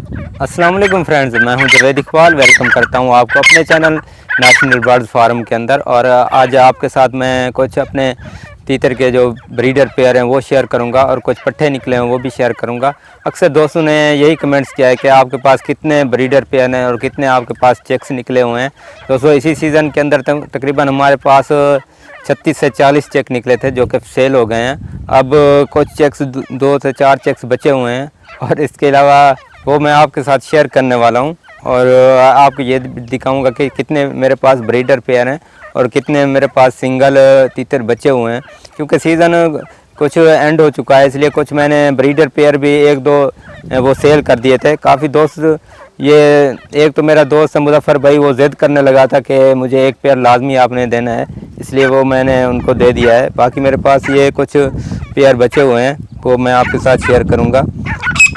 अस्सलाम वालेकुम फ्रेंड्स, मैं हूं जवेद इकबाल। वेलकम करता हूं आपको अपने चैनल नेशनल बर्ड्स फार्म के अंदर। और आज आपके साथ मैं कुछ अपने तीतर के जो ब्रीडर पेयर हैं वो शेयर करूंगा और कुछ पट्ठे निकले हैं वो भी शेयर करूंगा। अक्सर दोस्तों ने यही कमेंट्स किया है कि आपके पास कितने ब्रीडर पेयर हैं और कितने आपके पास चेक्स निकले हुए हैं। दोस्तों इसी सीज़न के अंदर तकरीबन हमारे पास 36 से 40 चेक निकले थे जो कि सेल हो गए हैं। अब कुछ चेक्स 2 से 4 चेक्स बचे हुए हैं और इसके अलावा वो मैं आपके साथ शेयर करने वाला हूं। और आपको ये दिखाऊंगा कि कितने मेरे पास ब्रीडर पेयर हैं और कितने मेरे पास सिंगल तीतर बचे हुए हैं, क्योंकि सीज़न कुछ एंड हो चुका है। इसलिए कुछ मैंने ब्रीडर पेयर भी 1-2 वो सेल कर दिए थे। काफ़ी दोस्त, ये एक तो मेरा दोस्त मुजफ्फर भाई वो ज़िद करने लगा था कि मुझे एक पेयर लाजमी आपने देना है, इसलिए वो मैंने उनको दे दिया है। बाकी मेरे पास ये कुछ पेयर बचे हुए हैं वो मैं आपके साथ शेयर करूँगा।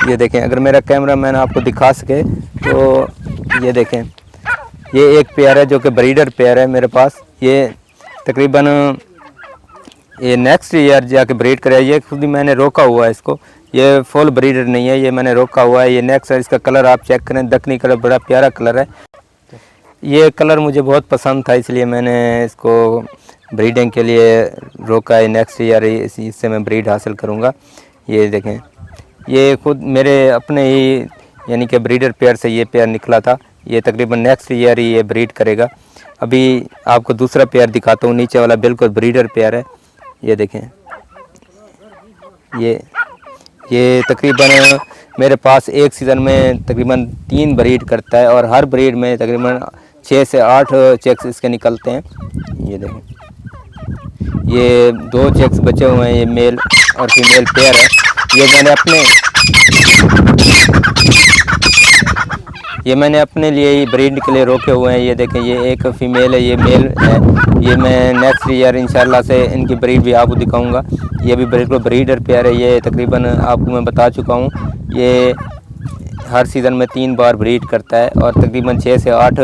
ये देखें, अगर मेरा कैमरा मैन आपको दिखा सके तो ये देखें, ये एक पेयर है जो कि ब्रीडर पेयर है मेरे पास। ये तकरीबन ये नेक्स्ट ईयर जाके ब्रीड करे। ये खुद ही मैंने रोका हुआ है इसको, ये फुल ब्रीडर नहीं है, ये मैंने रोका हुआ है। ये नेक्स्ट, इसका कलर आप चेक करें, दखनी कलर, बड़ा प्यारा कलर है। ये कलर मुझे बहुत पसंद था इसलिए मैंने इसको ब्रीडिंग के लिए रोका है। नेक्स्ट ईयर इससे मैं ब्रीड हासिल करूँगा। ये देखें, ये खुद मेरे अपने ही यानी कि ब्रीडर पेयर से ये पेयर निकला था। ये तकरीबन नेक्स्ट ईयर ही ये ब्रीड करेगा। अभी आपको दूसरा पेयर दिखाता हूँ, नीचे वाला बिल्कुल ब्रीडर पेयर है। ये देखें, ये तकरीबन मेरे पास एक सीज़न में तकरीबन 3 ब्रीड करता है और हर ब्रीड में तकरीबन 6 से 8 चेक्स इसके निकलते हैं। ये देखें, ये 2 चेक्स बचे हुए हैं, ये मेल और फीमेल पेयर है। ये मैंने अपने लिए ही ब्रीड के लिए रोके हुए हैं। ये देखें, ये एक फ़ीमेल है, ये मेल है। ये मैं नेक्स्ट ईयर इंशाल्लाह से इनकी ब्रीड भी आपको दिखाऊंगा। ये भी बिल्कुल ब्रीडर पेयर है। ये तकरीबन आपको मैं बता चुका हूँ, ये हर सीज़न में 3 बार ब्रीड करता है और तकरीबन 6 से 8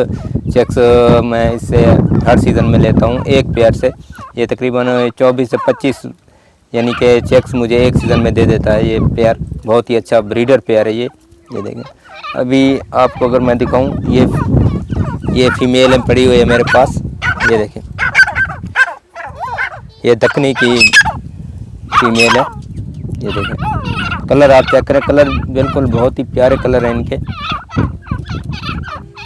चेक्स मैं इससे हर सीज़न में लेता हूँ एक पेयर से। ये तकरीबन 24 से 25 यानी कि चेक्स मुझे एक सीज़न में दे देता है ये पेयर। बहुत ही अच्छा ब्रीडर पेयर है ये देखें। अभी आपको अगर मैं दिखाऊं, ये फीमेल है, पड़ी हुई है मेरे पास। ये देखें, ये दखनी की फीमेल है। ये देखें, कलर आप चेक करें, कलर बिल्कुल बहुत ही प्यारे कलर हैं इनके।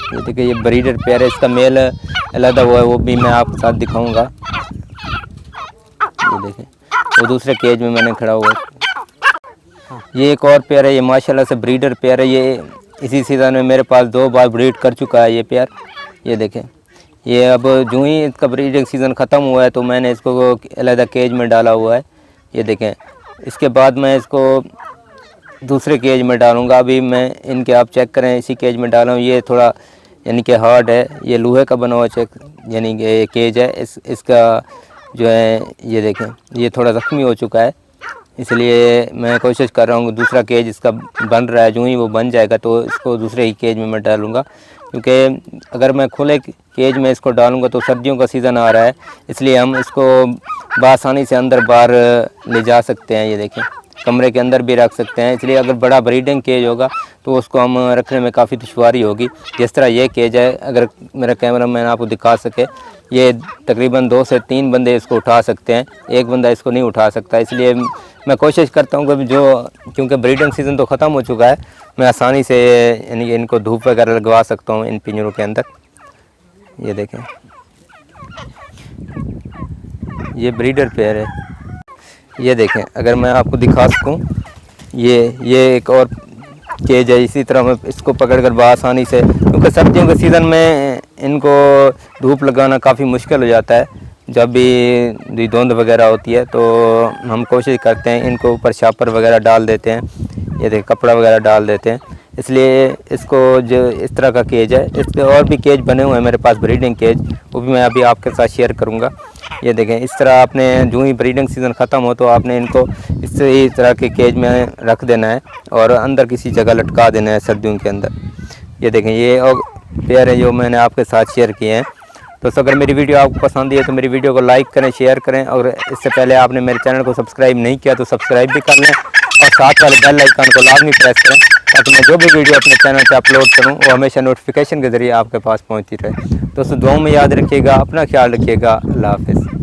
ये देखिए, ये ब्रीडर पेयर है। इसका मेल अलहदा हुआ है, वो भी मैं आपके साथ दिखाऊंगा। ये देखें, वो दूसरे केज में मैंने खड़ा हुआ है। ये एक और पेयर है, ये माशाल्लाह से ब्रीडर पेयर है। ये इसी सीज़न में मेरे पास 2 बार ब्रीड कर चुका है ये पेयर। ये देखें, ये अब जो ही इसका ब्रीडिंग सीज़न ख़त्म हुआ है तो मैंने इसको अलहदा केज में डाला हुआ है। ये देखें, इसके बाद मैं इसको दूसरे केज में डालूँगा। अभी मैं इनके आप चेक करें, इसी केज में डाला हूँ। ये थोड़ा यानी कि हार्ड है, ये लोहे का बना हुआ चेक यानी कि केज है। इसका जो है ये देखें, ये थोड़ा ज़ख्मी हो चुका है, इसलिए मैं कोशिश कर रहा हूँ दूसरा केज इसका बन रहा है। जो ही वो बन जाएगा तो इसको दूसरे ही केज में मैं डालूँगा, क्योंकि अगर मैं खुले केज में इसको डालूँगा तो सर्दियों का सीज़न आ रहा है, इसलिए हम इसको बआसानी से अंदर बाहर ले जा सकते हैं। ये देखें, कमरे के अंदर भी रख सकते हैं। इसलिए अगर बड़ा ब्रीडिंग केज होगा तो उसको हम रखने में काफ़ी दुश्वारी होगी। जिस तरह ये केज है, अगर मेरा कैमरा मैन आपको दिखा सके, ये तकरीबन 2 से 3 बंदे इसको उठा सकते हैं, एक बंदा इसको नहीं उठा सकता। इसलिए मैं कोशिश करता हूँ कि क्योंकि ब्रीडिंग सीज़न तो ख़त्म हो चुका है, मैं आसानी से यानी कि इनको धूप वगैरह लगवा सकता हूँ इन पिंजरों के अंदर। ये देखें, ये ब्रीडर पेयर है। ये देखें, अगर मैं आपको दिखा सकूं, ये एक और केज है। इसी तरह मैं इसको पकड़कर बआसानी से, क्योंकि सर्दियों के सीज़न में इनको धूप लगाना काफ़ी मुश्किल हो जाता है। जब भी धुंध वगैरह होती है तो हम कोशिश करते हैं इनको ऊपर छापर वगैरह डाल देते हैं, ये देखें कपड़ा वगैरह डाल देते हैं। इसलिए इसको जो इस तरह का केज है, इसके और भी केज बने हुए हैं मेरे पास ब्रीडिंग केज, वो भी मैं अभी आपके साथ शेयर करूंगा। ये देखें, इस तरह आपने जो ही ब्रीडिंग सीज़न ख़त्म हो तो आपने इनको इस तरह के केज में रख देना है और अंदर किसी जगह लटका देना है सर्दियों के अंदर। ये देखें, ये और पेयर है जो मैंने आपके साथ शेयर किए हैं। दोस्तों, अगर मेरी वीडियो आपको पसंद है तो मेरी वीडियो को लाइक करें, शेयर करें, और इससे पहले आपने मेरे चैनल को सब्सक्राइब नहीं किया तो सब्सक्राइब भी कर लें और साथ वाले बेल आइकन को लाजमी प्रेस करें ताकि मैं जो भी वीडियो अपने चैनल पे अपलोड करूं वो हमेशा नोटिफिकेशन के ज़रिए आपके पास पहुंचती रहे। दोस्तों दुआओं में याद रखिएगा, अपना ख्याल रखिएगा। अल्लाह हाफ़िज़।